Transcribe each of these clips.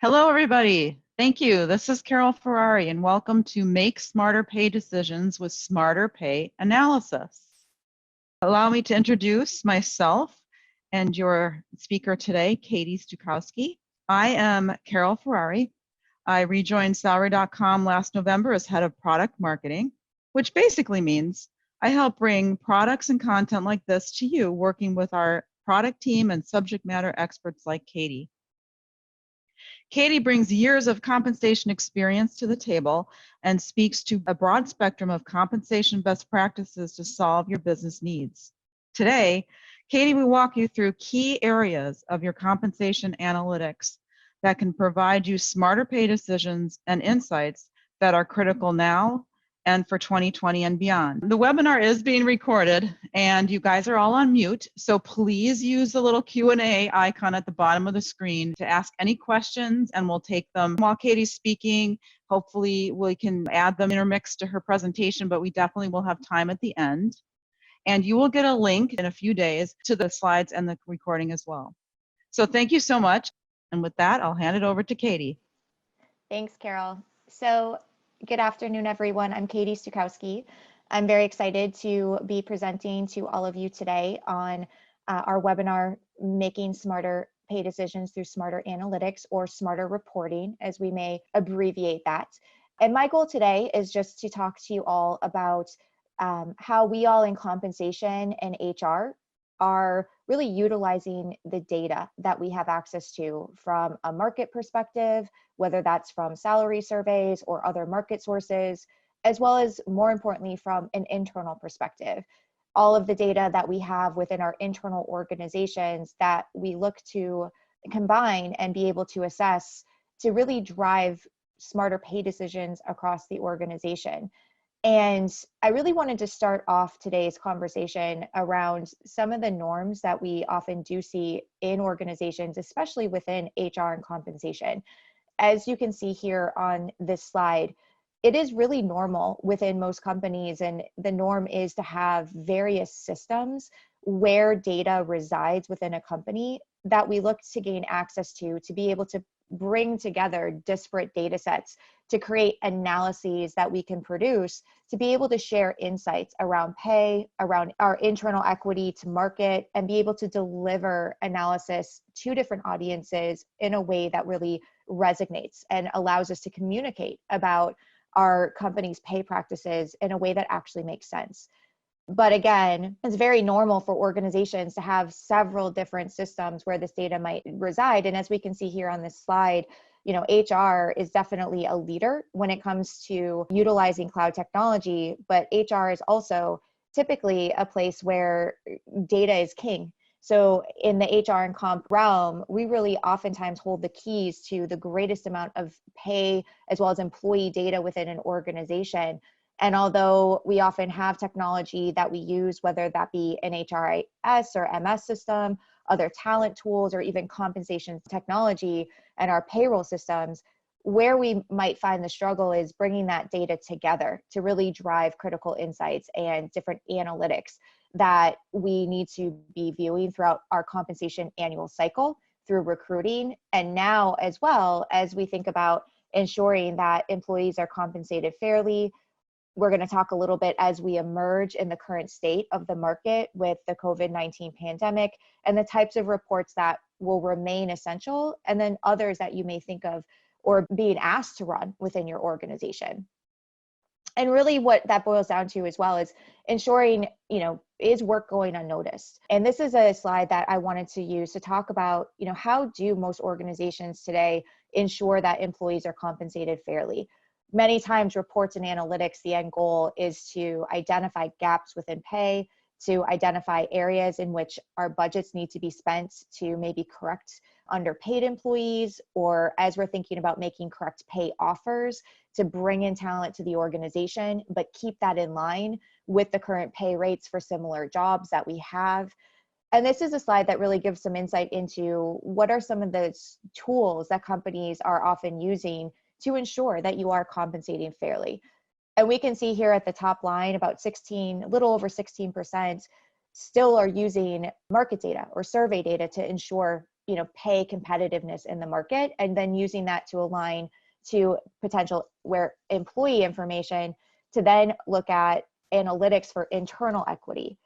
Hello, everybody. Thank you. This is Carol Ferrari, and welcome to Make Smarter Pay Decisions with Smarter Pay Analysis. Allow me to introduce myself and your speaker today, Katie Stukowski. I am Carol Ferrari. I rejoined Salary.com last November as head of product marketing, which basically means I help bring products and content like this to you, working with our product team and subject matter experts like Katie. Katie brings years of compensation experience to the table and speaks to a broad spectrum of compensation best practices to solve your business needs. Today, Katie will walk you through key areas of your compensation analytics that can provide you smarter pay decisions and insights that are critical now and for 2020 and beyond. The webinar is being recorded and you guys are all on mute, so please use the little Q&A icon at the bottom of the screen to ask any questions, and we'll take them while Katie's speaking. Hopefully we can add them intermixed to her presentation, but we definitely will have time at the end. And you will get a link in a few days to the slides and the recording as well. So thank you so much. And with that, I'll hand it over to Katie. Thanks, Carol. So good afternoon, everyone. I'm Katie Stukowski. I'm very excited to be presenting to all of you today on our webinar, Making Smarter Pay Decisions Through Smarter Analytics, or Smarter Reporting, as we may abbreviate that. And my goal today is just to talk to you all about how we all in compensation and HR are really utilizing the data that we have access to from a market perspective, whether that's from salary surveys or other market sources, as well as, more importantly, from an internal perspective. All of the data that we have within our internal organizations that we look to combine and be able to assess to really drive smarter pay decisions across the organization. And I really wanted to start off today's conversation around some of the norms that we often do see in organizations, especially within HR and compensation. As you can see here on this slide, it is really normal within most companies, and the norm is to have various systems where data resides within a company that we look to gain access to be able to bring together disparate data sets to create analyses that we can produce to be able to share insights around pay, around our internal equity to market, and be able to deliver analysis to different audiences in a way that really resonates and allows us to communicate about our company's pay practices in a way that actually makes sense. But again, it's very normal for organizations to have several different systems where this data might reside. And as we can see here on this slide, HR is definitely a leader when it comes to utilizing cloud technology, but HR is also typically a place where data is king. So in the HR and comp realm, we really oftentimes hold the keys to the greatest amount of pay as well as employee data within an organization. And although we often have technology that we use, whether that be an HRIS or MS system, other talent tools, or even compensation technology and our payroll systems, where we might find the struggle is bringing that data together to really drive critical insights and different analytics that we need to be viewing throughout our compensation annual cycle through recruiting. And now, as well as we think about ensuring that employees are compensated fairly, we're going to talk a little bit as we emerge in the current state of the market with the COVID-19 pandemic and the types of reports that will remain essential, and then others that you may think of or being asked to run within your organization. And really what that boils down to as well is ensuring, is work going unnoticed? And this is a slide that I wanted to use to talk about, how do most organizations today ensure that employees are compensated fairly? Many times reports and analytics, the end goal is to identify gaps within pay, to identify areas in which our budgets need to be spent to maybe correct underpaid employees, or as we're thinking about making correct pay offers to bring in talent to the organization, but keep that in line with the current pay rates for similar jobs that we have. And this is a slide that really gives some insight into what are some of the tools that companies are often using to ensure that you are compensating fairly. And we can see here at the top line about a little over 16% still are using market data or survey data to ensure pay competitiveness in the market, and then using that to align to potential where employee information to then look at analytics for internal equity.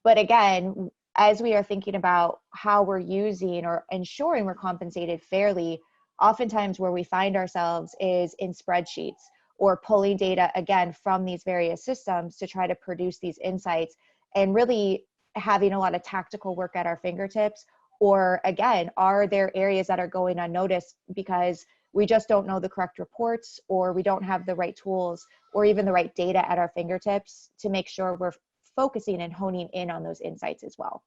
But again, as we are thinking about how we're using or ensuring we're compensated fairly, oftentimes where we find ourselves is in spreadsheets or pulling data again from these various systems to try to produce these insights, and really having a lot of tactical work at our fingertips. Or again, are there areas that are going unnoticed because we just don't know the correct reports, or we don't have the right tools or even the right data at our fingertips to make sure we're focusing and honing in on those insights as well.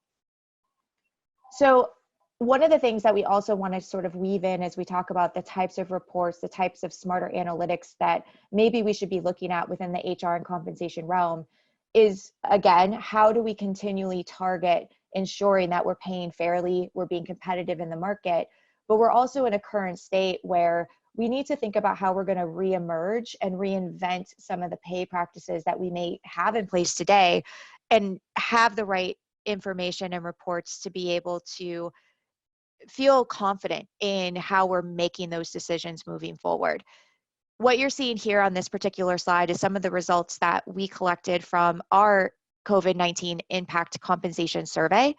So one of the things that we also want to sort of weave in as we talk about the types of reports, the types of smarter analytics that maybe we should be looking at within the HR and compensation realm is, again, how do we continually target ensuring that we're paying fairly, we're being competitive in the market, but we're also in a current state where we need to think about how we're going to reemerge and reinvent some of the pay practices that we may have in place today, and have the right information and reports to be able to feel confident in how we're making those decisions moving forward. What you're seeing here on this particular slide is some of the results that we collected from our COVID-19 impact compensation survey.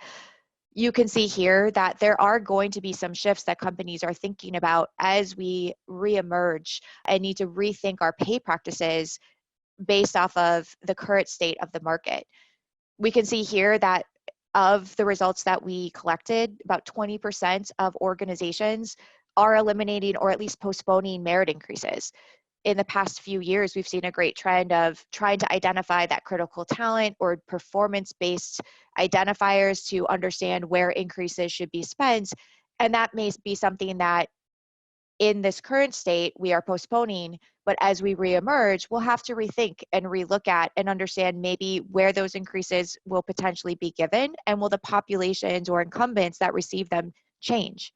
You can see here that there are going to be some shifts that companies are thinking about as we reemerge and need to rethink our pay practices based off of the current state of the market. We can see here that of the results that we collected, about 20% of organizations are eliminating or at least postponing merit increases. In the past few years, we've seen a great trend of trying to identify that critical talent or performance-based identifiers to understand where increases should be spent. And that may be something that in this current state we are postponing, but as we reemerge, we'll have to rethink and relook at and understand maybe where those increases will potentially be given, and will the populations or incumbents that receive them change.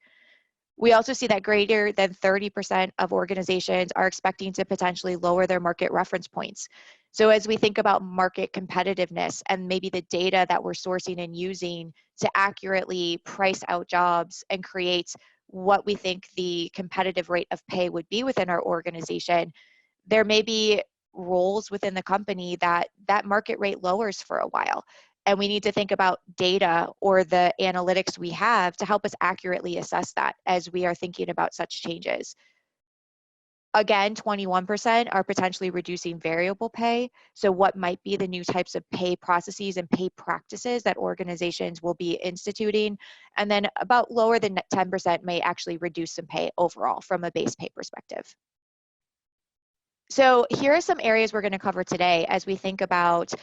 We also see that greater than 30% of organizations are expecting to potentially lower their market reference points. So as we think about market competitiveness and maybe the data that we're sourcing and using to accurately price out jobs and create what we think the competitive rate of pay would be within our organization, there may be roles within the company that market rate lowers for a while. And we need to think about data or the analytics we have to help us accurately assess that as we are thinking about such changes. Again, 21% are potentially reducing variable pay. So what might be the new types of pay processes and pay practices that organizations will be instituting? And then about lower than 10% may actually reduce some pay overall from a base pay perspective. So here are some areas we're going to cover today as we think about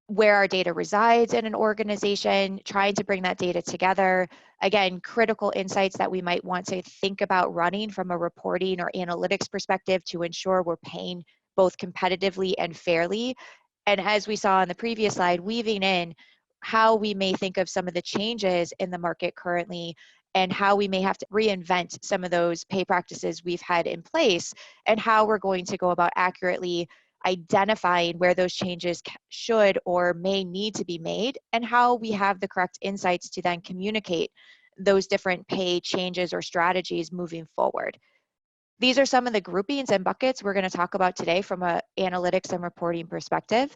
where our data resides in an organization, trying to bring that data together. Again, critical insights that we might want to think about running from a reporting or analytics perspective to ensure we're paying both competitively and fairly. And as we saw on the previous slide, weaving in how we may think of some of the changes in the market currently and how we may have to reinvent some of those pay practices we've had in place, and how we're going to go about accurately identifying where those changes should or may need to be made, and how we have the correct insights to then communicate those different pay changes or strategies moving forward. These are some of the groupings and buckets we're going to talk about today from an analytics and reporting perspective.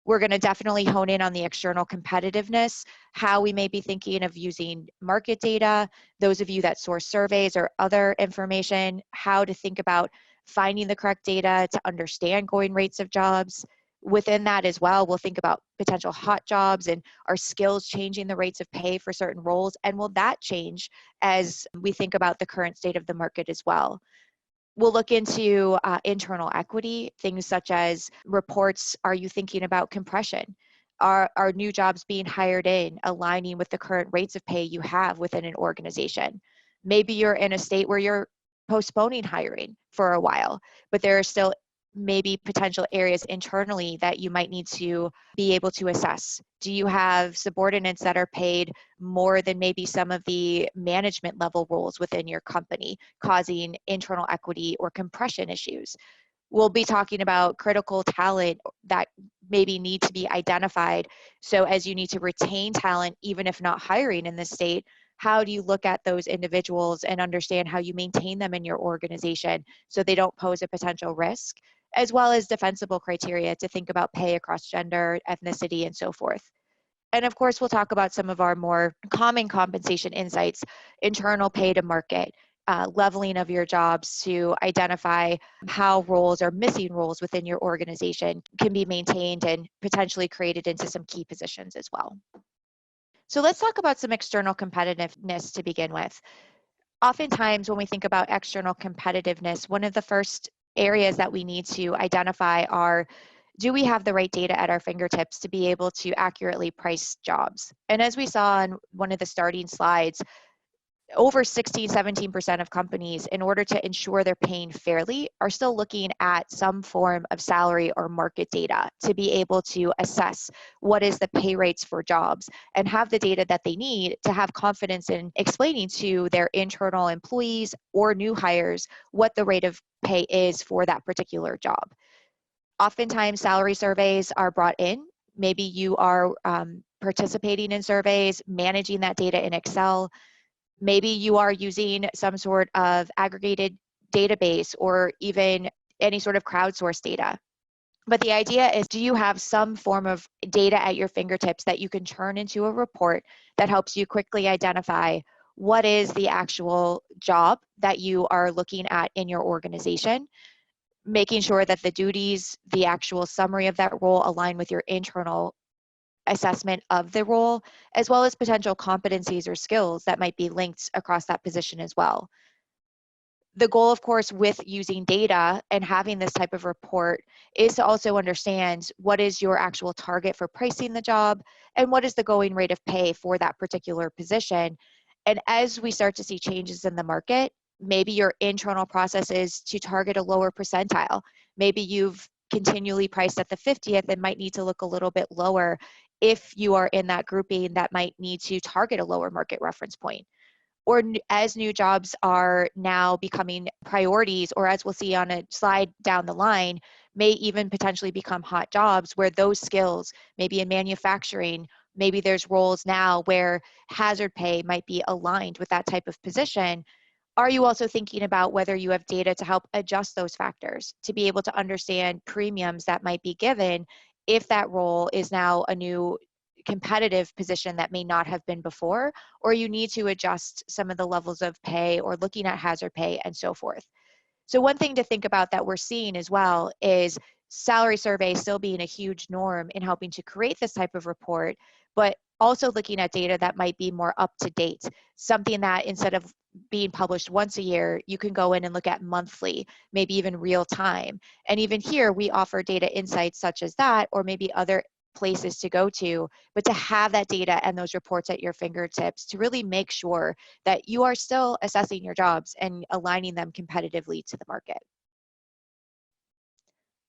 We're going to definitely hone in on the external competitiveness, how we may be thinking of using market data, those of you that source surveys or other information, how to think about finding the correct data to understand going rates of jobs. Within that as well, we'll think about potential hot jobs and our skills changing the rates of pay for certain roles, and will that change as we think about the current state of the market as well. We'll look into internal equity, things such as reports. Are you thinking about compression? Are new jobs being hired in aligning with the current rates of pay you have within an organization? Maybe you're in a state where you're postponing hiring for a while, but there are still maybe potential areas internally that you might need to be able to assess. Do you have subordinates that are paid more than maybe some of the management level roles within your company, causing internal equity or compression issues? We'll be talking about critical talent that maybe need to be identified. So as you need to retain talent, even if not hiring in this state, How do you look at those individuals and understand how you maintain them in your organization so they don't pose a potential risk, as well as defensible criteria to think about pay across gender, ethnicity, and so forth. And of course, we'll talk about some of our more common compensation insights, internal pay to market, leveling of your jobs to identify how roles or missing roles within your organization can be maintained and potentially created into some key positions as well. So let's talk about some external competitiveness to begin with. Oftentimes, when we think about external competitiveness, one of the first areas that we need to identify are, do we have the right data at our fingertips to be able to accurately price jobs? And as we saw on one of the starting slides, over 16, 17% of companies, in order to ensure they're paying fairly, are still looking at some form of salary or market data to be able to assess what is the pay rates for jobs and have the data that they need to have confidence in explaining to their internal employees or new hires what the rate of pay is for that particular job. Oftentimes, salary surveys are brought in. Maybe you are participating in surveys, managing that data in Excel. Maybe you are using some sort of aggregated database or even any sort of crowdsourced data. But the idea is, do you have some form of data at your fingertips that you can turn into a report that helps you quickly identify what is the actual job that you are looking at in your organization, making sure that the duties, the actual summary of that role align with your internal assessment of the role, as well as potential competencies or skills that might be linked across that position as well. The goal, of course, with using data and having this type of report is to also understand what is your actual target for pricing the job and what is the going rate of pay for that particular position. And as we start to see changes in the market, maybe your internal process is to target a lower percentile. Maybe you've continually priced at the 50th and might need to look a little bit lower if you are in that grouping that might need to target a lower market reference point. Or as new jobs are now becoming priorities, or as we'll see on a slide down the line, may even potentially become hot jobs where those skills, maybe in manufacturing, maybe there's roles now where hazard pay might be aligned with that type of position. Are you also thinking about whether you have data to help adjust those factors to be able to understand premiums that might be given if that role is now a new competitive position that may not have been before, or you need to adjust some of the levels of pay or looking at hazard pay and so forth? So one thing to think about that we're seeing as well is salary surveys still being a huge norm in helping to create this type of report, but also looking at data that might be more up to date, something that instead of being published once a year, you can go in and look at monthly, maybe even real time. And even here, we offer data insights such as that, or maybe other places to go to, but to have that data and those reports at your fingertips to really make sure that you are still assessing your jobs and aligning them competitively to the market.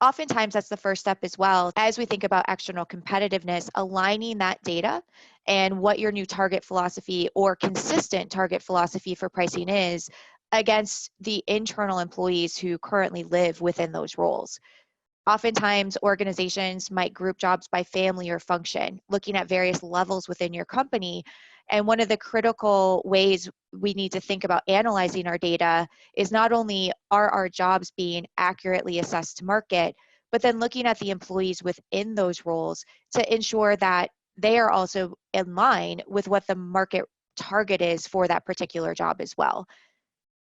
Oftentimes, that's the first step as well. As we think about external competitiveness, aligning that data and what your new target philosophy or consistent target philosophy for pricing is against the internal employees who currently live within those roles. Oftentimes, organizations might group jobs by family or function, looking at various levels within your company. And one of the critical ways we need to think about analyzing our data is not only are our jobs being accurately assessed to market, but then looking at the employees within those roles to ensure that they are also in line with what the market target is for that particular job as well.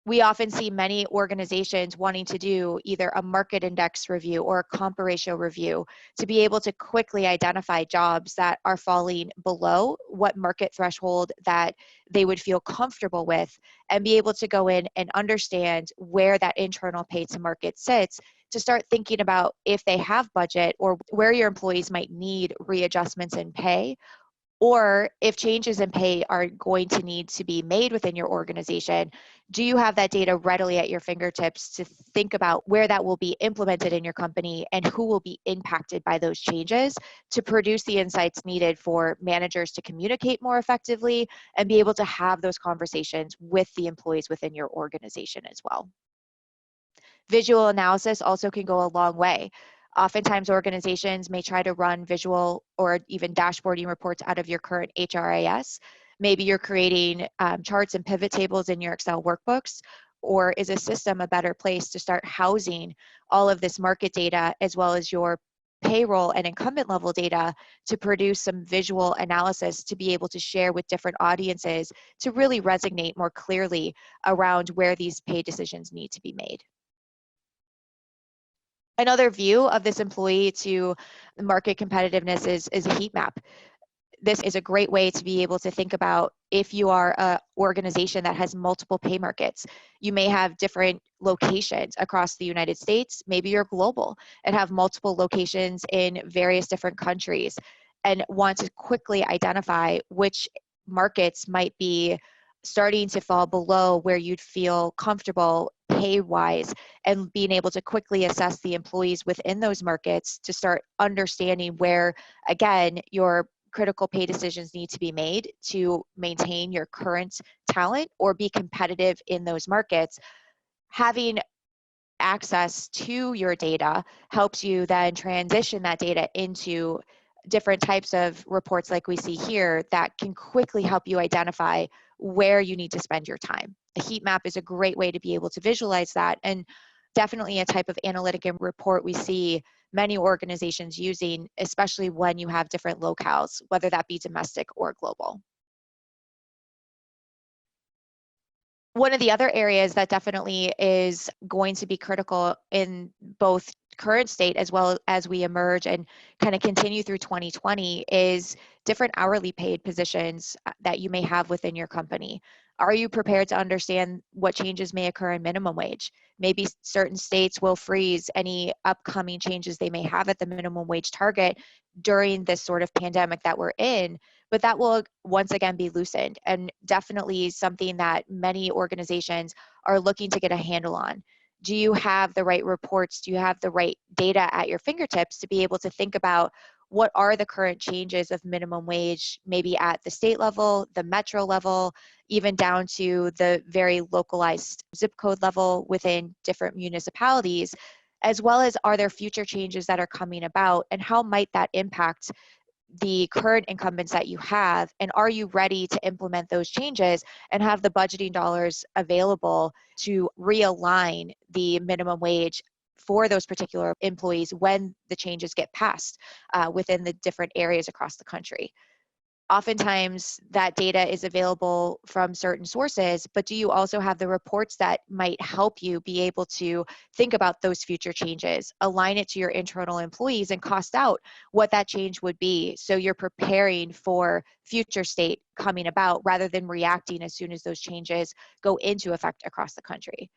We often see many organizations wanting to do either a market index review or a comp ratio review to be able to quickly identify jobs that are falling below what market threshold that they would feel comfortable with, and be able to go in and understand where that internal pay to market sits to start thinking about if they have budget or where your employees might need readjustments in pay, or if changes in pay are going to need to be made within your organization. Do you have that data readily at your fingertips to think about where that will be implemented in your company and who will be impacted by those changes to produce the insights needed for managers to communicate more effectively and be able to have those conversations with the employees within your organization as well? Visual analysis also can go a long way. Oftentimes, organizations may try to run visual or even dashboarding reports out of your current HRIS. Maybe you're creating charts and pivot tables in your Excel workbooks, or is a system a better place to start housing all of this market data as well as your payroll and incumbent level data to produce some visual analysis to be able to share with different audiences to really resonate more clearly around where these pay decisions need to be made. Another view of this employee to market competitiveness is a heat map. This is a great way to be able to think about if you are an organization that has multiple pay markets. You may have different locations across the United States. Maybe you're global and have multiple locations in various different countries and want to quickly identify which markets might be starting to fall below where you'd feel comfortable pay-wise, and being able to quickly assess the employees within those markets to start understanding where, again, your critical pay decisions need to be made to maintain your current talent or be competitive in those markets. Having access to your data helps you then transition that data into different types of reports like we see here that can quickly help you identify where you need to spend your time. A heat map is a great way to be able to visualize that, and definitely a type of analytic and report we see many organizations using, especially when you have different locales, whether that be domestic or global. One of the other areas that definitely is going to be critical in both current state as well as we emerge and kind of continue through 2020 is different hourly paid positions that you may have within your company. Are you prepared to understand what changes may occur in minimum wage? Maybe certain states will freeze any upcoming changes they may have at the minimum wage target during this sort of pandemic that we're in, but that will once again be loosened, and definitely something that many organizations are looking to get a handle on. Do you have the right reports? Do you have the right data at your fingertips to be able to think about what are the current changes of minimum wage, maybe at the state level, the metro level, even down to the very localized zip code level within different municipalities, as well as are there future changes that are coming about, and how might that impact the current incumbents that you have, and are you ready to implement those changes and have the budgeting dollars available to realign the minimum wage for those particular employees when the changes get passed within the different areas across the country? Oftentimes that data is available from certain sources, but do you also have the reports that might help you be able to think about those future changes, align it to your internal employees, and cost out what that change would be, so you're preparing for future state coming about rather than reacting as soon as those changes go into effect across the country?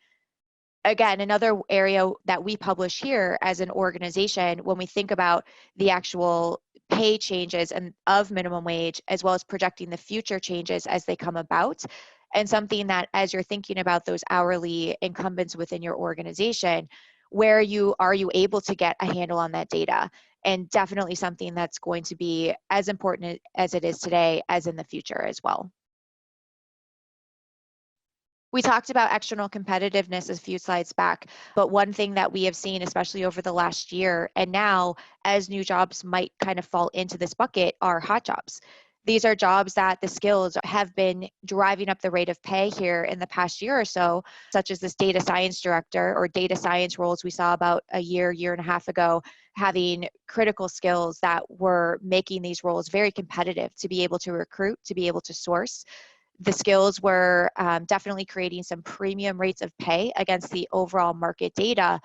Again, another area that we publish here as an organization when we think about the actual pay changes and of minimum wage, as well as projecting the future changes as they come about, and something that as you're thinking about those hourly incumbents within your organization, where are you able to get a handle on that data? And definitely something that's going to be as important as it is today as in the future as well. We talked about external competitiveness a few slides back, but one thing that we have seen, especially over the last year, and now as new jobs might kind of fall into this bucket, are hot jobs. These are jobs that the skills have been driving up the rate of pay here in the past year or so, such as this data science director or data science roles we saw about a year and a half ago, having critical skills that were making these roles very competitive to be able to recruit, to be able to source. The skills were definitely creating some premium rates of pay against the overall market data,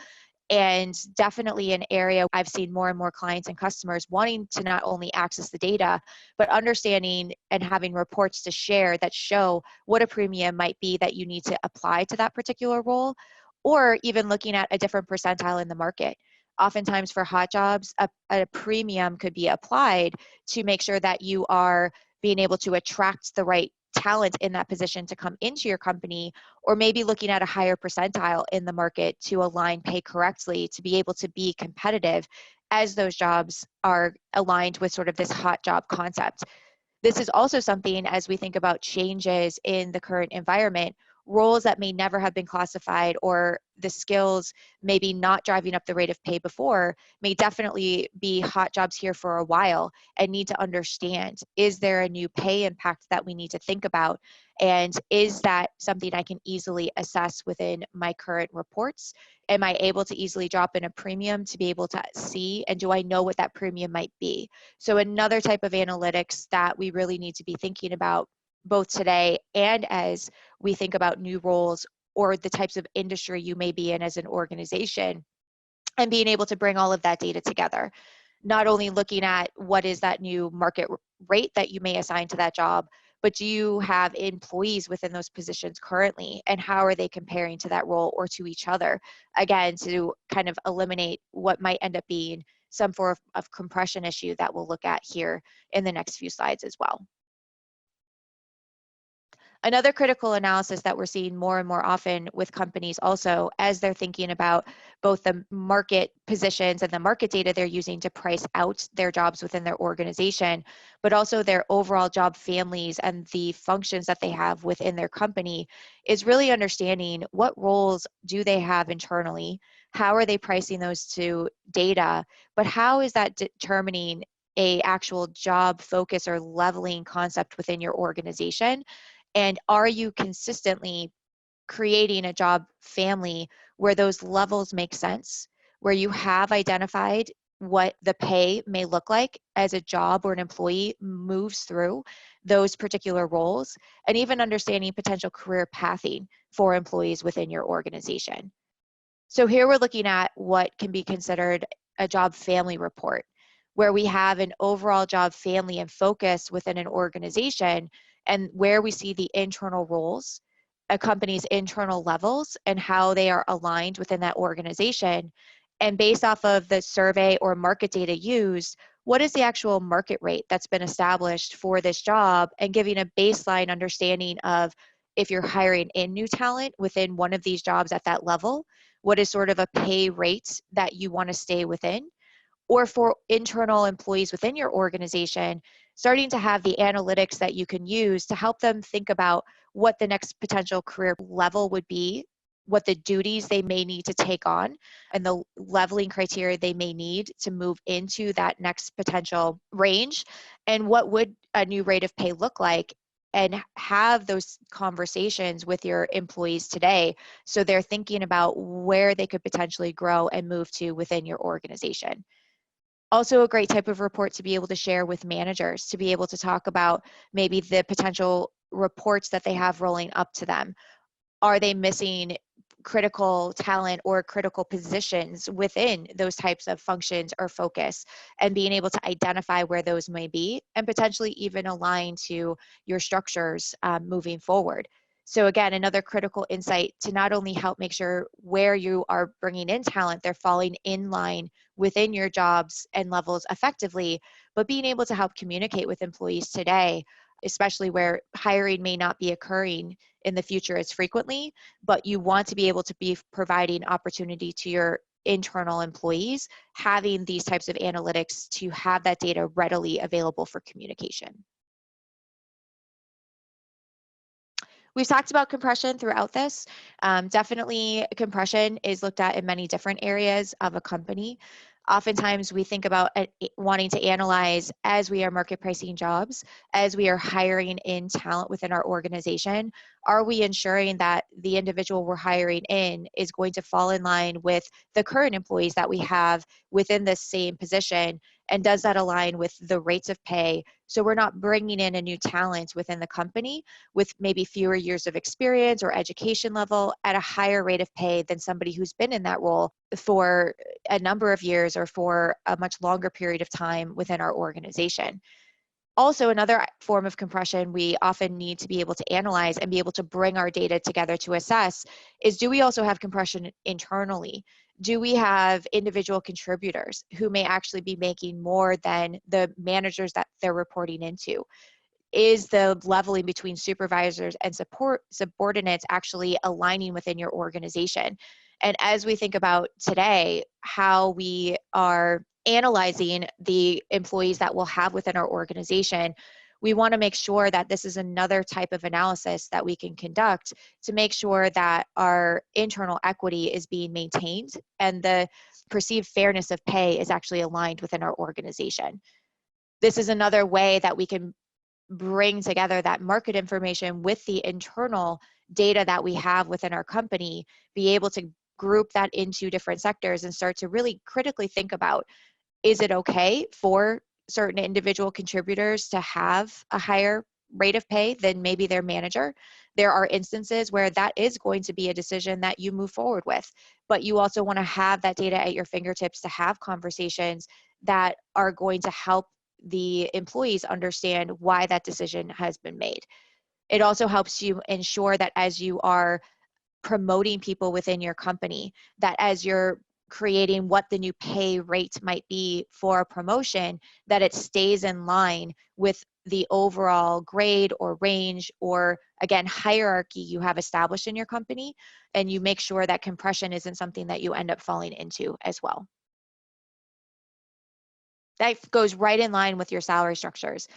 and definitely an area I've seen more and more clients and customers wanting to not only access the data, but understanding and having reports to share that show what a premium might be that you need to apply to that particular role, or even looking at a different percentile in the market. Oftentimes for hot jobs, a premium could be applied to make sure that you are being able to attract the right talent in that position to come into your company, or maybe looking at a higher percentile in the market to align pay correctly to be able to be competitive as those jobs are aligned with sort of this hot job concept. This is also something, as we think about changes in the current environment, roles that may never have been classified, or the skills maybe not driving up the rate of pay before, may definitely be hot jobs here for a while, and need to understand, is there a new pay impact that we need to think about? And is that something I can easily assess within my current reports? Am I able to easily drop in a premium to be able to see, and do I know what that premium might be? So another type of analytics that we really need to be thinking about both today and as we think about new roles or the types of industry you may be in as an organization, and being able to bring all of that data together. Not only looking at what is that new market rate that you may assign to that job, but do you have employees within those positions currently, and how are they comparing to that role or to each other? Again, to kind of eliminate what might end up being some form of compression issue that we'll look at here in the next few slides as well. Another critical analysis that we're seeing more and more often with companies also, as they're thinking about both the market positions and the market data they're using to price out their jobs within their organization, but also their overall job families and the functions that they have within their company, is really understanding what roles do they have internally, how are they pricing those to data, but how is that determining a actual job focus or leveling concept within your organization? And are you consistently creating a job family where those levels make sense, where you have identified what the pay may look like as a job or an employee moves through those particular roles, and even understanding potential career pathing for employees within your organization? So here we're looking at what can be considered a job family report, where we have an overall job family and focus within an organization, and where we see the internal roles, a company's internal levels, and how they are aligned within that organization. And based off of the survey or market data used, what is the actual market rate that's been established for this job, and giving a baseline understanding of, if you're hiring in new talent within one of these jobs at that level, what is sort of a pay rate that you want to stay within? Or for internal employees within your organization, starting to have the analytics that you can use to help them think about what the next potential career level would be, what the duties they may need to take on, and the leveling criteria they may need to move into that next potential range, and what would a new rate of pay look like, and have those conversations with your employees today, so they're thinking about where they could potentially grow and move to within your organization. Also a great type of report to be able to share with managers, to be able to talk about maybe the potential reports that they have rolling up to them. Are they missing critical talent or critical positions within those types of functions or focus, and being able to identify where those may be, and potentially even align to your structures moving forward. So again, another critical insight to not only help make sure where you are bringing in talent, they're falling in line within your jobs and levels effectively, but being able to help communicate with employees today, especially where hiring may not be occurring in the future as frequently, but you want to be able to be providing opportunity to your internal employees, having these types of analytics to have that data readily available for communication. We've talked about compression throughout this. Definitely compression is looked at in many different areas of a company. Oftentimes we think about wanting to analyze, as we are market pricing jobs, as we are hiring in talent within our organization, are we ensuring that the individual we're hiring in is going to fall in line with the current employees that we have within the same position? And does that align with the rates of pay? So we're not bringing in a new talent within the company with maybe fewer years of experience or education level at a higher rate of pay than somebody who's been in that role for a number of years or for a much longer period of time within our organization. Also, another form of compression we often need to be able to analyze and be able to bring our data together to assess is, do we also have compression internally? Do we have individual contributors who may actually be making more than the managers that they're reporting into? Is the leveling between supervisors and subordinates actually aligning within your organization? And as we think about today, how we are analyzing the employees that we'll have within our organization, we want to make sure that this is another type of analysis that we can conduct to make sure that our internal equity is being maintained and the perceived fairness of pay is actually aligned within our organization. This is another way that we can bring together that market information with the internal data that we have within our company, be able to group that into different sectors and start to really critically think about, is it okay for certain individual contributors to have a higher rate of pay than maybe their manager? There are instances where that is going to be a decision that you move forward with, but you also want to have that data at your fingertips to have conversations that are going to help the employees understand why that decision has been made. It also helps you ensure that as you are promoting people within your company, that as you're creating what the new pay rate might be for a promotion, that it stays in line with the overall grade or range or, again, hierarchy you have established in your company, and you make sure that compression isn't something that you end up falling into as well. That goes right in line with your salary structures.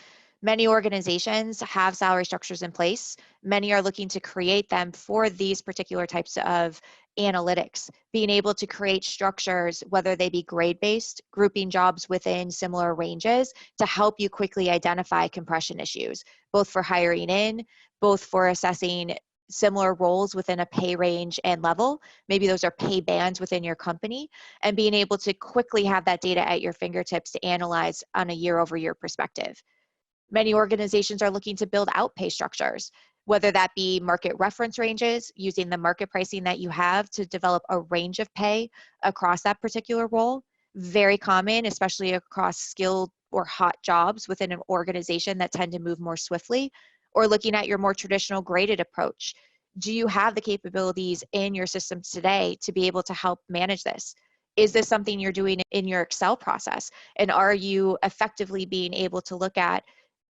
Many organizations have salary structures in place. Many are looking to create them for these particular types of analytics, being able to create structures, whether they be grade-based, grouping jobs within similar ranges to help you quickly identify compression issues, both for hiring in, both for assessing similar roles within a pay range and level. Maybe those are pay bands within your company, and being able to quickly have that data at your fingertips to analyze on a year-over-year perspective. Many organizations are looking to build out pay structures, whether that be market reference ranges, using the market pricing that you have to develop a range of pay across that particular role. Very common, especially across skilled or hot jobs within an organization that tend to move more swiftly, or looking at your more traditional graded approach. Do you have the capabilities in your systems today to be able to help manage this? Is this something you're doing in your Excel process? And are you effectively being able to look at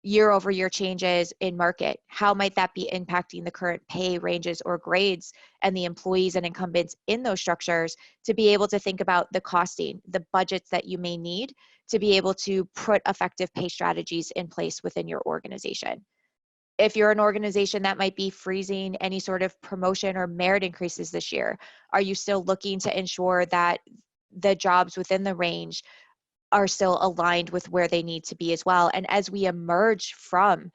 year-over-year changes in market? How might that be impacting the current pay ranges or grades and the employees and incumbents in those structures to be able to think about the costing, the budgets that you may need to be able to put effective pay strategies in place within your organization? If you're an organization that might be freezing any sort of promotion or merit increases this year, are you still looking to ensure that the jobs within the range are still aligned with where they need to be as well? And as we emerge from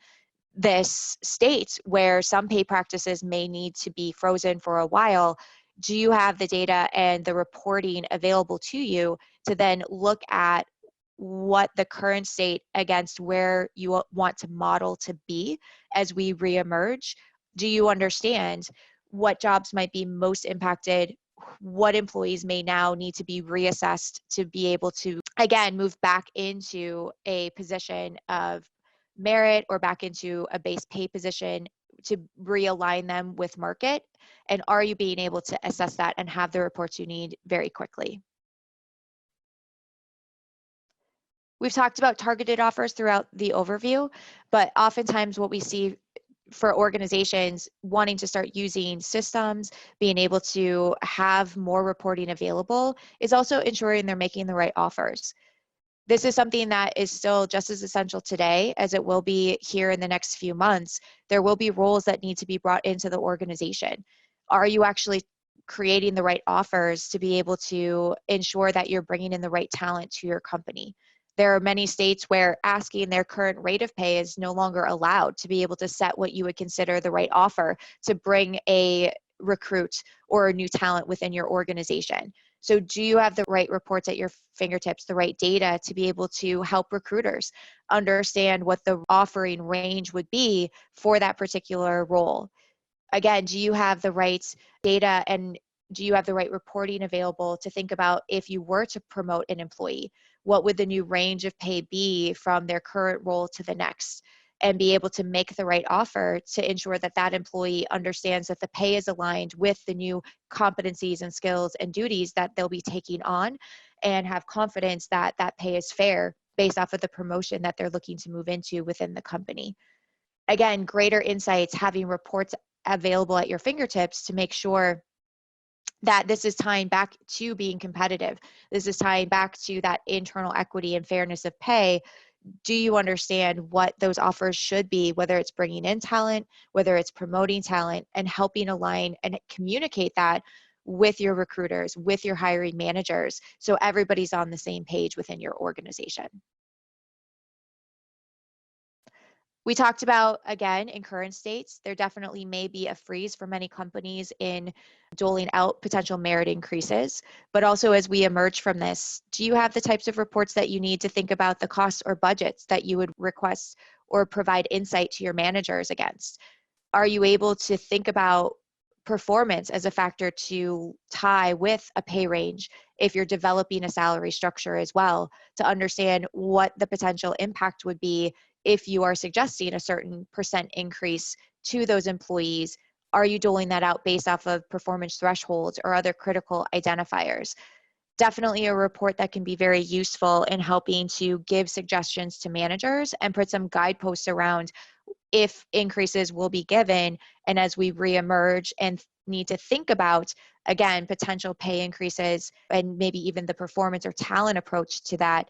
this state where some pay practices may need to be frozen for a while, do you have the data and the reporting available to you to then look at what the current state against where you want to model to be as we reemerge? Do you understand what jobs might be most impacted? What employees may now need to be reassessed to be able to, again, move back into a position of merit or back into a base pay position to realign them with market? And are you being able to assess that and have the reports you need very quickly? We've talked about targeted offers throughout the overview, but oftentimes what we see for organizations wanting to start using systems, being able to have more reporting available, is also ensuring they're making the right offers. This is something that is still just as essential today as it will be here in the next few months. There will be roles that need to be brought into the organization. Are you actually creating the right offers to be able to ensure that you're bringing in the right talent to your company? There are many states where asking their current rate of pay is no longer allowed to be able to set what you would consider the right offer to bring a recruit or a new talent within your organization. So do you have the right reports at your fingertips, the right data to be able to help recruiters understand what the offering range would be for that particular role? Again, do you have the right data and do you have the right reporting available to think about if you were to promote an employee, what would the new range of pay be from their current role to the next? And be able to make the right offer to ensure that that employee understands that the pay is aligned with the new competencies and skills and duties that they'll be taking on, and have confidence that that pay is fair based off of the promotion that they're looking to move into within the company. Again, greater insights, having reports available at your fingertips to make sure that this is tying back to being competitive. This is tying back to that internal equity and fairness of pay. do you understand what those offers should be, whether it's bringing in talent, whether it's promoting talent, and helping align and communicate that with your recruiters, with your hiring managers, so everybody's on the same page within your organization. We talked about, again, in current states, there definitely may be a freeze for many companies in doling out potential merit increases. But also, as we emerge from this, do you have the types of reports that you need to think about the costs or budgets that you would request or provide insight to your managers against? Are you able to think about performance as a factor to tie with a pay range if you're developing a salary structure as well, to understand what the potential impact would be if you are suggesting a certain percent increase to those employees? Are you doling that out based off of performance thresholds or other critical identifiers? Definitely a report that can be very useful in helping to give suggestions to managers and put some guideposts around if increases will be given, and as we reemerge and need to think about, again, potential pay increases and maybe even the performance or talent approach to that,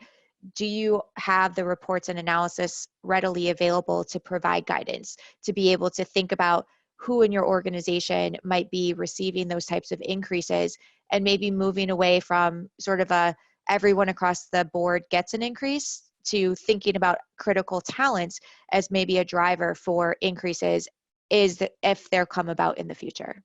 do you have the reports and analysis readily available to provide guidance, to be able to think about who in your organization might be receiving those types of increases, and maybe moving away from sort of a everyone across the board gets an increase to thinking about critical talents as maybe a driver for increases is that if they're come about in the future.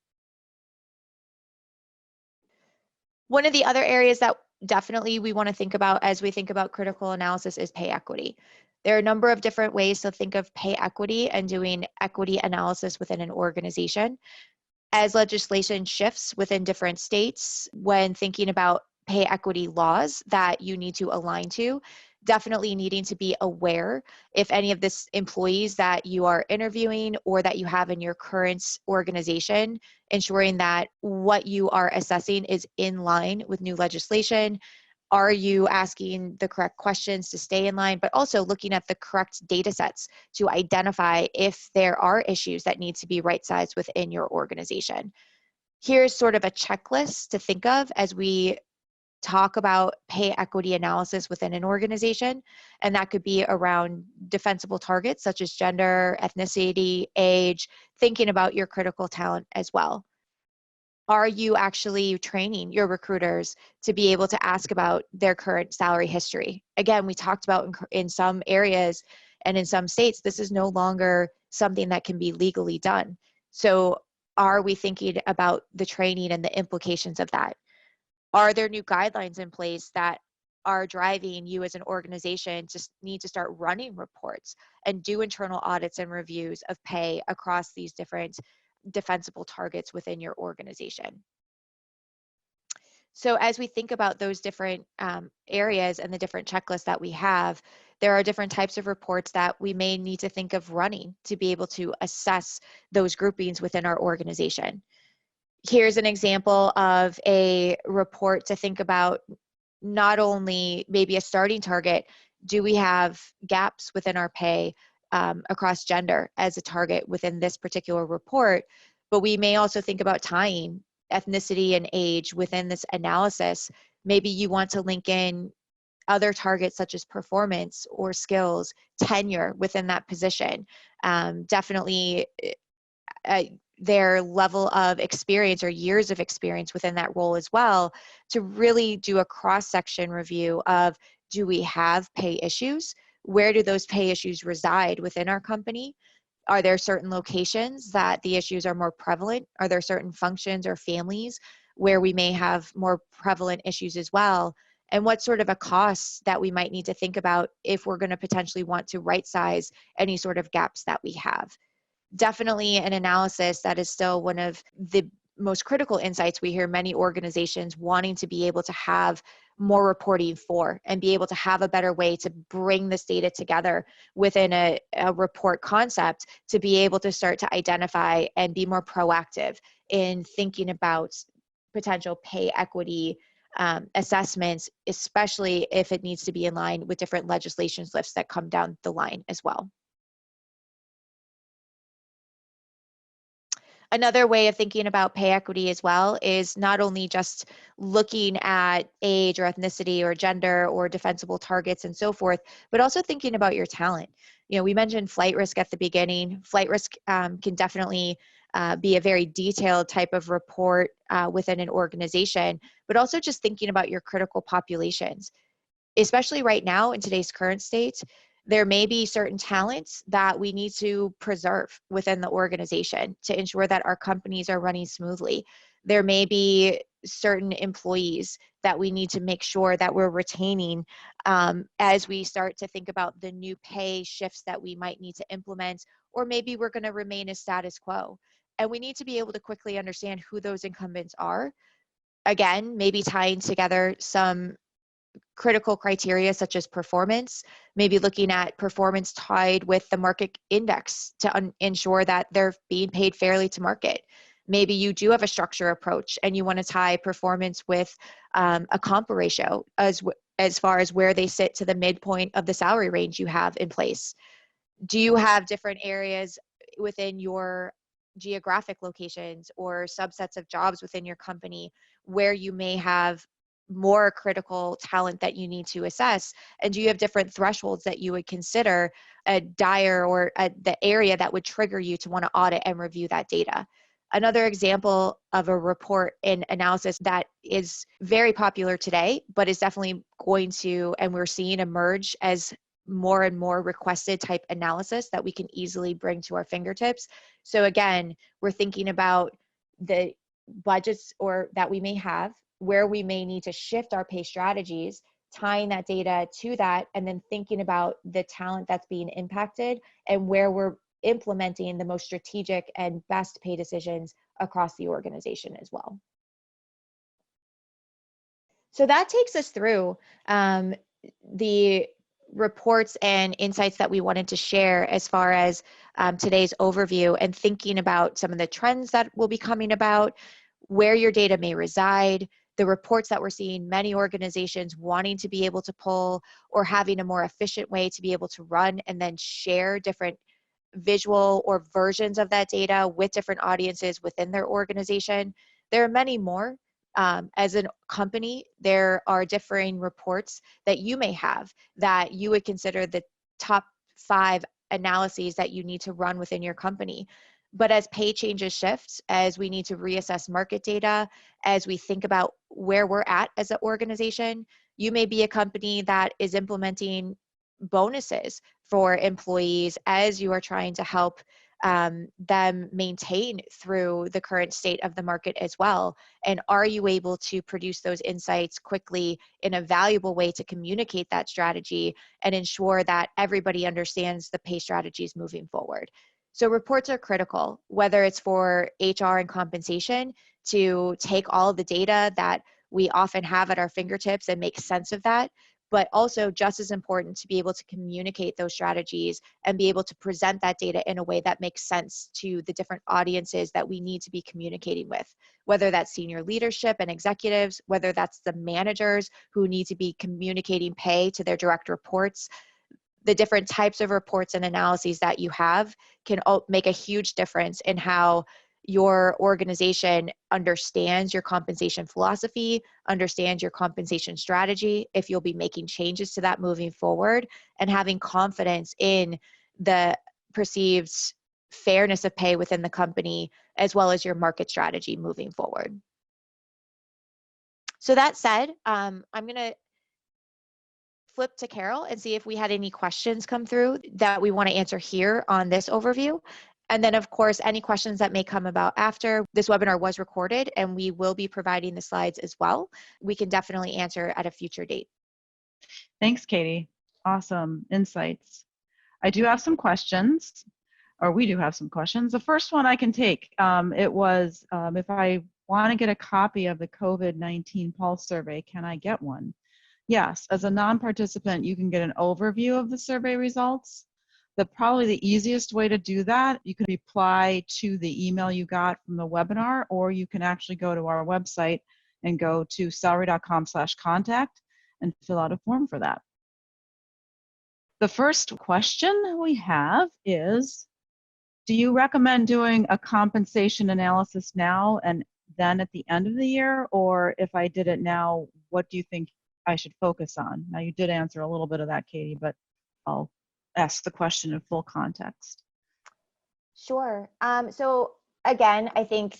One of the other areas that definitely we want to think about as we think about critical analysis is pay equity. There are a number of different ways to think of pay equity and doing equity analysis within an organization. As legislation shifts within different states, when thinking about pay equity laws that you need to align to, definitely needing to be aware if any of this employees that you are interviewing or that you have in your current organization, ensuring that what you are assessing is in line with new legislation. Are you asking the correct questions to stay in line, but also looking at the correct data sets to identify if there are issues that need to be right-sized within your organization? Here's sort of a checklist to think of as we talk about pay equity analysis within an organization, and that could be around defensible targets such as gender, ethnicity, age, thinking about your critical talent as well. Are you actually training your recruiters to be able to ask about their current salary history? Again, we talked about in some areas and in some states, this is no longer something that can be legally done. So are we thinking about the training and the implications of that? Are there new guidelines in place that are driving you as an organization to need to start running reports and do internal audits and reviews of pay across these different defensible targets within your organization? So as we think about those different areas and the different checklists that we have, there are different types of reports that we may need to think of running to be able to assess those groupings within our organization. Here's an example of a report to think about, not only maybe a starting target, do we have gaps within our pay across gender as a target within this particular report, but we may also think about tying ethnicity and age within this analysis. Maybe you want to link in other targets such as performance or skills, tenure within that position. Definitely their level of experience or years of experience within that role as well, to really do a cross-section review of, do we have pay issues? Where do those pay issues reside within our company? Are there certain locations that the issues are more prevalent? Are there certain functions or families where we may have more prevalent issues as well? And what sort of a cost that we might need to think about if we're going to potentially want to right-size any sort of gaps that we have? Definitely an analysis that is still one of the most critical insights we hear many organizations wanting to be able to have more reporting for, and be able to have a better way to bring this data together within a report concept, to be able to start to identify and be more proactive in thinking about potential pay equity assessments, especially if it needs to be in line with different legislation lifts that come down the line as well. Another way of thinking about pay equity as well is not only just looking at age or ethnicity or gender or defensible targets and so forth, but also thinking about your talent. We mentioned flight risk at the beginning. Flight risk can definitely be a very detailed type of report within an organization, but also just thinking about your critical populations. Especially right now in today's current state, there may be certain talents that we need to preserve within the organization to ensure that our companies are running smoothly. There may be certain employees that we need to make sure that we're retaining as we start to think about the new pay shifts that we might need to implement, or maybe we're going to remain as status quo. And we need to be able to quickly understand who those incumbents are. Again, maybe tying together some critical criteria such as performance, maybe looking at performance tied with the market index to ensure that they're being paid fairly to market. Maybe you do have a structure approach and you want to tie performance with a comp ratio as far as where they sit to the midpoint of the salary range you have in place. Do you have different areas within your geographic locations or subsets of jobs within your company where you may have more critical talent that you need to assess? And do you have different thresholds that you would consider a dire or the area that would trigger you to want to audit and review that data? Another example of a report and analysis that is very popular today, but is definitely going to, and we're seeing emerge as more and more requested type analysis that we can easily bring to our fingertips. So again, we're thinking about the budgets or that we may have, where we may need to shift our pay strategies, tying that data to that, and then thinking about the talent that's being impacted and where we're implementing the most strategic and best pay decisions across the organization as well. So that takes us through the reports and insights that we wanted to share as far as today's overview, and thinking about some of the trends that will be coming about, where your data may reside, the reports that we're seeing many organizations wanting to be able to pull, or having a more efficient way to be able to run and then share different visual or versions of that data with different audiences within their organization. There are many more. As a company, there are differing reports that you may have that you would consider the top 5 analyses that you need to run within your company. But as pay changes shift, as we need to reassess market data, as we think about where we're at as an organization, you may be a company that is implementing bonuses for employees as you are trying to help them maintain through the current state of the market as well. And are you able to produce those insights quickly in a valuable way to communicate that strategy and ensure that everybody understands the pay strategies moving forward? So reports are critical, whether it's for HR and compensation to take all of the data that we often have at our fingertips and make sense of that, but also just as important to be able to communicate those strategies and be able to present that data in a way that makes sense to the different audiences that we need to be communicating with, whether that's senior leadership and executives, whether that's the managers who need to be communicating pay to their direct reports. The different types of reports and analyses that you have can make a huge difference in how your organization understands your compensation philosophy, understands your compensation strategy, if you'll be making changes to that moving forward, and having confidence in the perceived fairness of pay within the company, as well as your market strategy moving forward. So that said, I'm going to flip to Carol and see if we had any questions come through that we want to answer here on this overview. And then, of course, any questions that may come about after. This webinar was recorded and we will be providing the slides as well. We can definitely answer at a future date. Thanks, Katie. Awesome insights. I do have some questions, or we do have some questions. The first one I can take. It was, if I want to get a copy of the COVID-19 Pulse survey, can I get one? Yes, as a non-participant, you can get an overview of the survey results. Probably the easiest way to do that, you can reply to the email you got from the webinar, or you can actually go to our website and go to salary.com/contact and fill out a form for that. The first question we have is, Do you recommend doing a compensation analysis now and then at the end of the year? Or if I did it now, what do you think I should focus on? Now, you did answer a little bit of that, Katie, but I'll ask the question in full context. Sure. So again, I think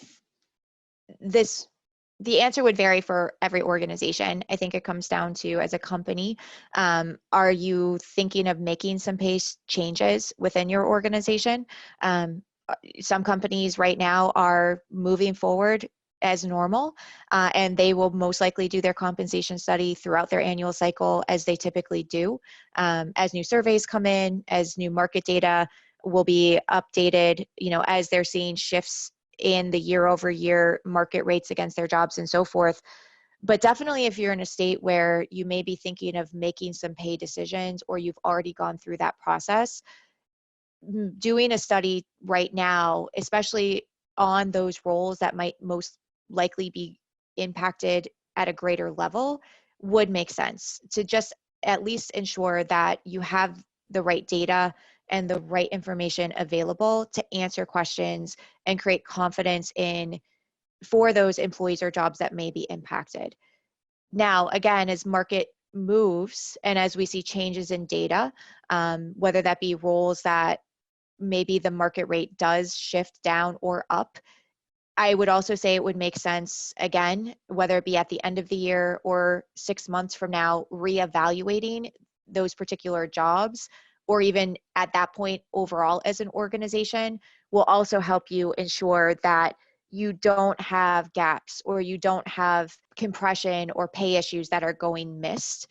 the answer would vary for every organization. I think it comes down to, as a company, are you thinking of making some pace changes within your organization? Some companies right now are moving forward as normal, and they will most likely do their compensation study throughout their annual cycle, as they typically do. As new surveys come in, as new market data will be updated, as they're seeing shifts in the year over year market rates against their jobs and so forth. But definitely, if you're in a state where you may be thinking of making some pay decisions, or you've already gone through that process, doing a study right now, especially on those roles that might most likely be impacted at a greater level, would make sense to just at least ensure that you have the right data and the right information available to answer questions and create confidence in for those employees or jobs that may be impacted. Now, again, as market moves and as we see changes in data, whether that be roles that maybe the market rate does shift down or up, I would also say it would make sense, again, whether it be at the end of the year or 6 months from now, reevaluating those particular jobs, or even at that point overall as an organization, will also help you ensure that you don't have gaps or you don't have compression or pay issues that are going missed,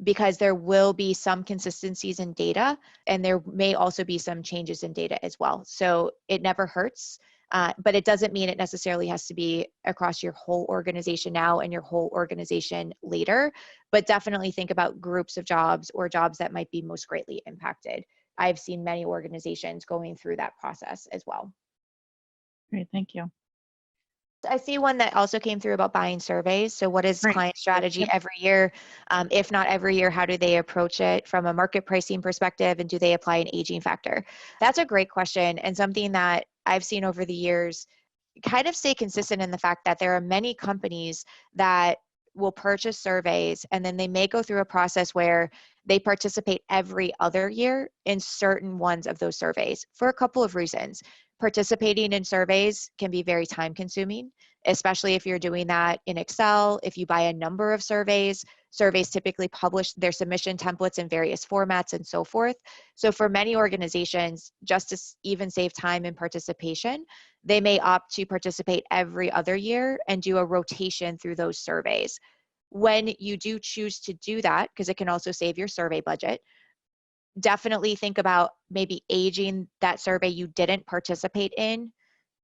because there will be some consistencies in data, and there may also be some changes in data as well. So it never hurts, but it doesn't mean it necessarily has to be across your whole organization now and your whole organization later, but definitely think about groups of jobs or jobs that might be most greatly impacted. I've seen many organizations going through that process as well. Great, thank you. I see one that also came through about buying surveys. So what is Great. client strategy Yep. every year? If not every year, how do they approach it from a market pricing perspective, and do they apply an aging factor? That's a great question, and something that I've seen over the years kind of stay consistent in the fact that there are many companies that will purchase surveys, and then they may go through a process where they participate every other year in certain ones of those surveys for a couple of reasons. Participating in surveys can be very time consuming, especially if you're doing that in Excel. If you buy a number of surveys, surveys typically publish their submission templates in various formats and so forth. So for many organizations, just to even save time and participation, they may opt to participate every other year and do a rotation through those surveys. When you do choose to do that, because it can also save your survey budget, definitely think about maybe aging that survey you didn't participate in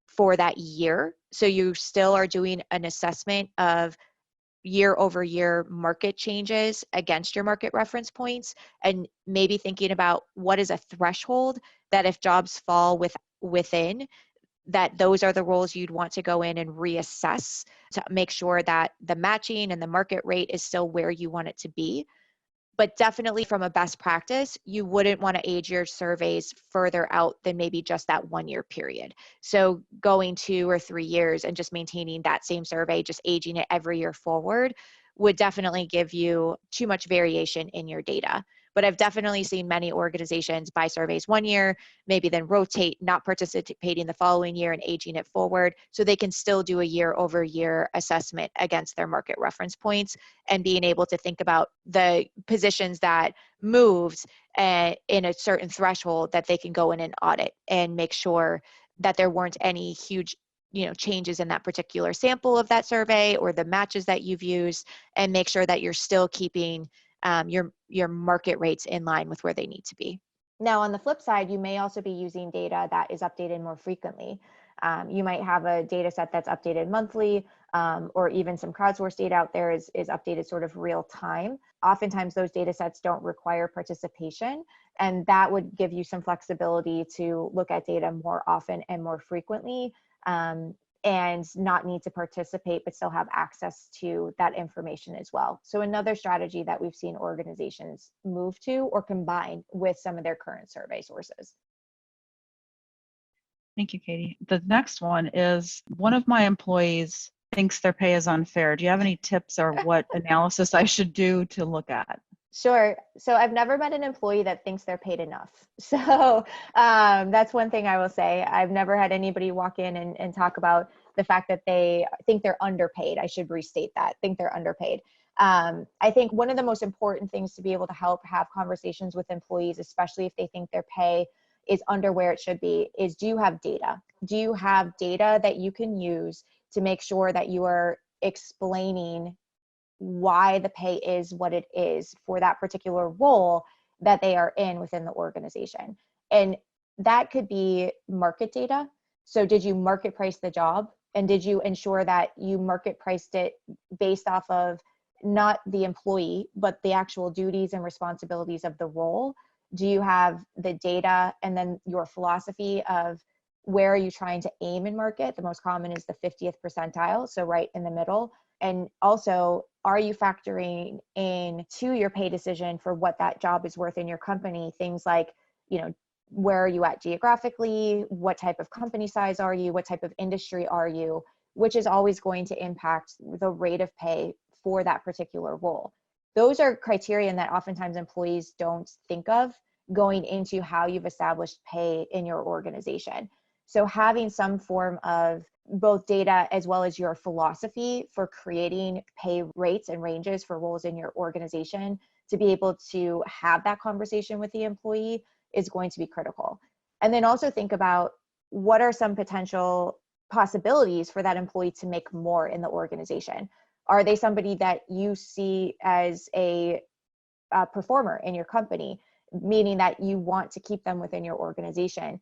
for that year. So you still are doing an assessment of year over year market changes against your market reference points, and maybe thinking about what is a threshold that if jobs fall within, that those are the roles you'd want to go in and reassess to make sure that the matching and the market rate is still where you want it to be. But definitely from a best practice, you wouldn't want to age your surveys further out than maybe just that 1 year period. So going 2 or 3 years and just maintaining that same survey, just aging it every year forward, would definitely give you too much variation in your data. But I've definitely seen many organizations buy surveys 1 year, maybe then rotate, not participating the following year and aging it forward, so they can still do a year over year assessment against their market reference points, and being able to think about the positions that moved in a certain threshold that they can go in and audit and make sure that there weren't any huge changes in that particular sample of that survey or the matches that you've used, and make sure that you're still keeping your market rates in line with where they need to be. Now, on the flip side, you may also be using data that is updated more frequently. You might have a data set that's updated monthly, or even some crowdsourced data out there is updated sort of real time. Oftentimes those data sets don't require participation, and that would give you some flexibility to look at data more often and more frequently, and not need to participate, but still have access to that information as well. So another strategy that we've seen organizations move to or combine with some of their current survey sources. Thank you, Katie. The next one is one of my employees thinks their pay is unfair. Do you have any tips or what analysis I should do to look at? Sure. So I've never met an employee that thinks they're paid enough. So that's one thing I will say. I've never had anybody walk in and talk about the fact that they think they're underpaid. I should restate that, think they're underpaid. I think one of the most important things to be able to help have conversations with employees, especially if they think their pay is under where it should be, is do you have data? Do you have data that you can use to make sure that you are explaining why the pay is what it is for that particular role that they are in within the organization? And that could be market data. So did you market price the job? And did you ensure that you market priced it based off of not the employee, but the actual duties and responsibilities of the role? Do you have the data and then your philosophy of where are you trying to aim in market? The most common is the 50th percentile, so right in the middle. And also, are you factoring in to your pay decision for what that job is worth in your company? Things like, where are you at geographically? What type of company size are you? What type of industry are you? Which is always going to impact the rate of pay for that particular role. Those are criterion that oftentimes employees don't think of going into how you've established pay in your organization. So having some form of both data as well as your philosophy for creating pay rates and ranges for roles in your organization to be able to have that conversation with the employee is going to be critical. And then also think about what are some potential possibilities for that employee to make more in the organization. Are they somebody that you see as a performer in your company, meaning that you want to keep them within your organization?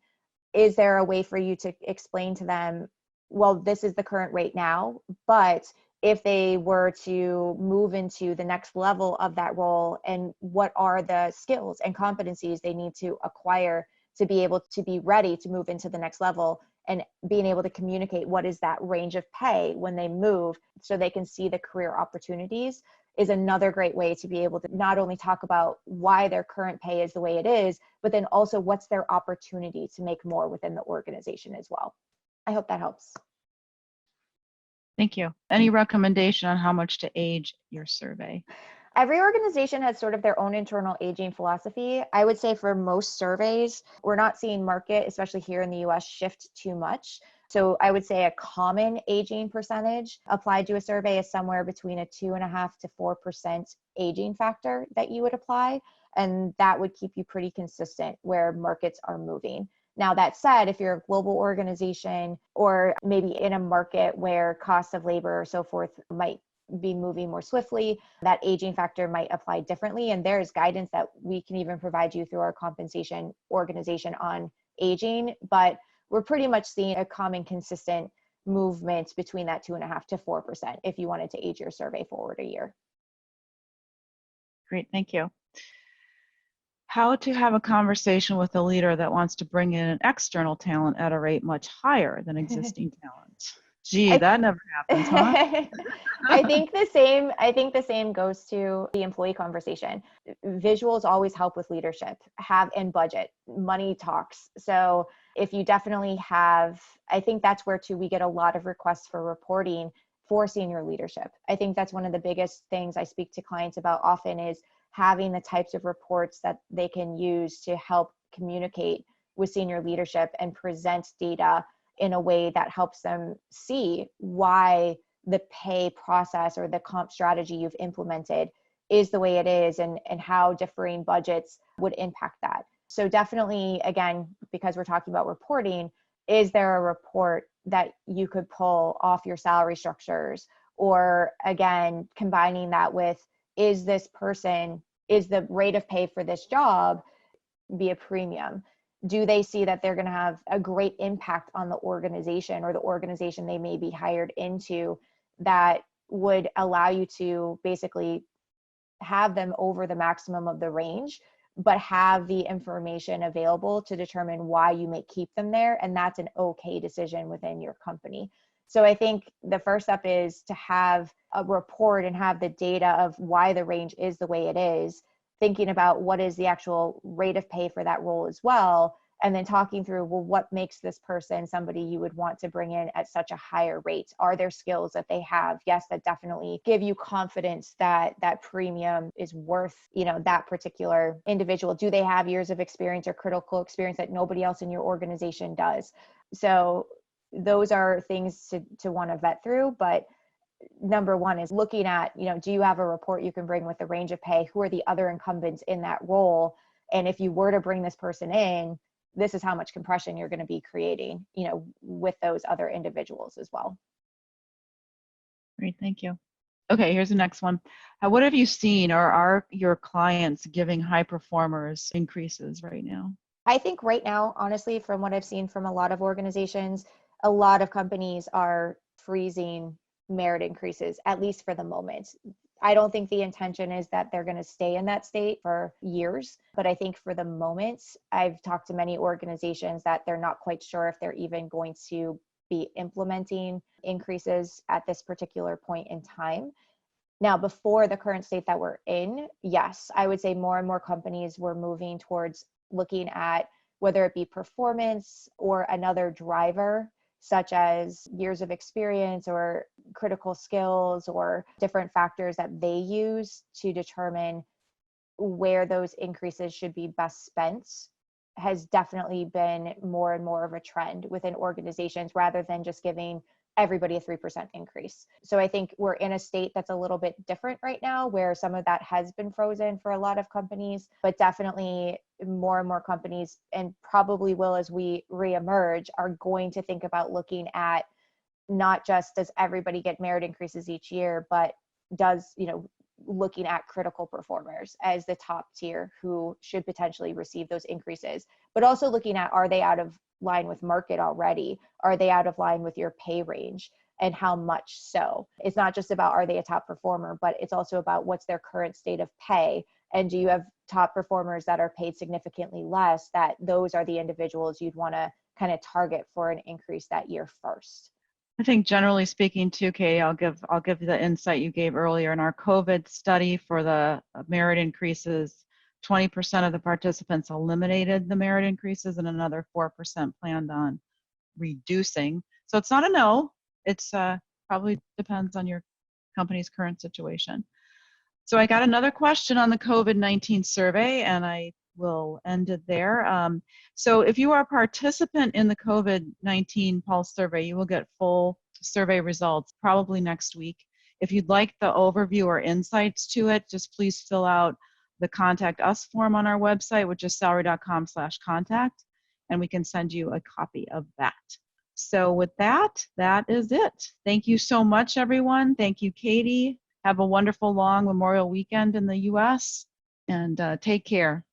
Is there a way for you to explain to them, well, this is the current rate now, but if they were to move into the next level of that role, and what are the skills and competencies they need to acquire to be able to be ready to move into the next level, and being able to communicate what is that range of pay when they move so they can see the career opportunities is another great way to be able to not only talk about why their current pay is the way it is, but then also what's their opportunity to make more within the organization as well. I hope that helps. Thank you. Any recommendation on how much to age your survey? Every organization has sort of their own internal aging philosophy. I would say for most surveys, we're not seeing market, especially here in the US, shift too much. So I would say a common aging percentage applied to a survey is somewhere between a 2.5% to 4% aging factor that you would apply. And that would keep you pretty consistent where markets are moving. Now, that said, if you're a global organization or maybe in a market where cost of labor or so forth might be moving more swiftly, that aging factor might apply differently. And there's guidance that we can even provide you through our compensation organization on aging, but we're pretty much seeing a common consistent movement between that 2.5% to 4% if you wanted to age your survey forward a year. Great, thank you. How to have a conversation with a leader that wants to bring in an external talent at a rate much higher than existing talent. Gee, that never happens, huh? I think the same goes to the employee conversation. Visuals always help with leadership, and budget. Money talks. So if you definitely have, I think that's where too we get a lot of requests for reporting for senior leadership. I think that's one of the biggest things I speak to clients about often is having the types of reports that they can use to help communicate with senior leadership and present data in a way that helps them see why the pay process or the comp strategy you've implemented is the way it is, and how differing budgets would impact that. So definitely, again, because we're talking about reporting, is there a report that you could pull off your salary structures? Or again, combining that with, is the rate of pay for this job be a premium? Do they see that they're going to have a great impact on the organization or the organization they may be hired into that would allow you to basically have them over the maximum of the range, but have the information available to determine why you may keep them there? And that's an okay decision within your company. So I think the first step is to have a report and have the data of why the range is the way it is, thinking about what is the actual rate of pay for that role as well, and then talking through, well, what makes this person somebody you would want to bring in at such a higher rate? Are there skills that they have? Yes, that definitely give you confidence that that premium is worth, that particular individual. Do they have years of experience or critical experience that nobody else in your organization does? So those are things to want to vet through. But number one is looking at, do you have a report you can bring with the range of pay? Who are the other incumbents in that role? And if you were to bring this person in, this is how much compression you're going to be creating, with those other individuals as well. Great, thank you. Okay, here's the next one. What have you seen, or are your clients giving high performers increases right now? I think right now, honestly, from what I've seen from a lot of organizations, a lot of companies are freezing merit increases, at least for the moment. I don't think the intention is that they're going to stay in that state for years, but I think for the moment, I've talked to many organizations that they're not quite sure if they're even going to be implementing increases at this particular point in time. Now, before the current state that we're in, yes, I would say more and more companies were moving towards looking at whether it be performance or another driver, such as years of experience or critical skills or different factors that they use to determine where those increases should be best spent, has definitely been more and more of a trend within organizations rather than just giving everybody a 3% increase. So I think we're in a state that's a little bit different right now, where some of that has been frozen for a lot of companies, but definitely more and more companies, and probably will as we reemerge, are going to think about looking at not just does everybody get merit increases each year, but does, looking at critical performers as the top tier who should potentially receive those increases, but also looking at, are they out of line with market already? Are they out of line with your pay range, and how much so? It's not just about are they a top performer, but it's also about what's their current state of pay. And do you have top performers that are paid significantly less, that those are the individuals you'd want to kind of target for an increase that year first? I think generally speaking too, Katie, I'll give the insight you gave earlier. In our COVID study for the merit increases, 20% of the participants eliminated the merit increases, and another 4% planned on reducing. So it's not a no. It's probably depends on your company's current situation. So I got another question on the COVID-19 survey, and I will end it there. So if you are a participant in the COVID-19 Pulse survey, you will get full survey results probably next week. If you'd like the overview or insights to it, just please fill out the Contact Us form on our website, which is salary.com/contact, and we can send you a copy of that. So with that, that is it. Thank you so much, everyone. Thank you, Katie. Have a wonderful long Memorial weekend in the U.S., and take care.